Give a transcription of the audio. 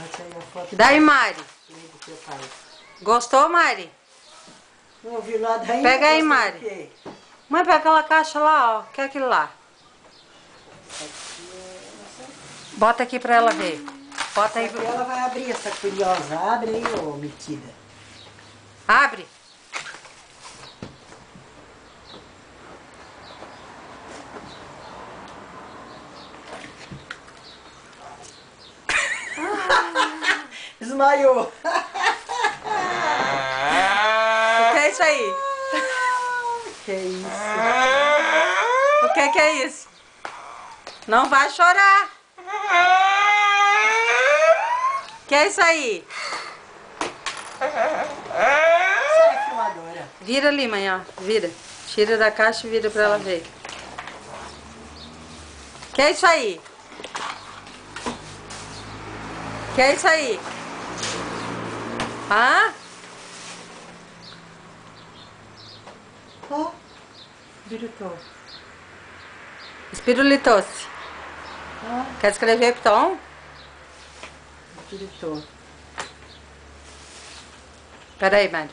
Essa aí é a foto Daí, Mari. do teu pai. Gostou, Mari? Não ouviu nada ainda? Pega aí, Gostou Mari. do quê? Mãe, pega aquela caixa lá, ó. Que é aquilo lá? Bota aqui pra ela ver. Bota aí. Aqui ela vai abrir essa curiosa. Abre aí, ô metida. Abre. Desmaiou. O que é isso aí? Que isso? O que é isso? Não vai chorar. O que é isso aí? Essa é a filmadora. Vira ali, mãe, ó. Vira. Tira da caixa e vira pra ela ver. O que é isso aí? O que é isso aí? Hã? Ó, gritou. Espirulitou-se. Ó, Quer escrever, Piton? gritou. Peraí, Mari.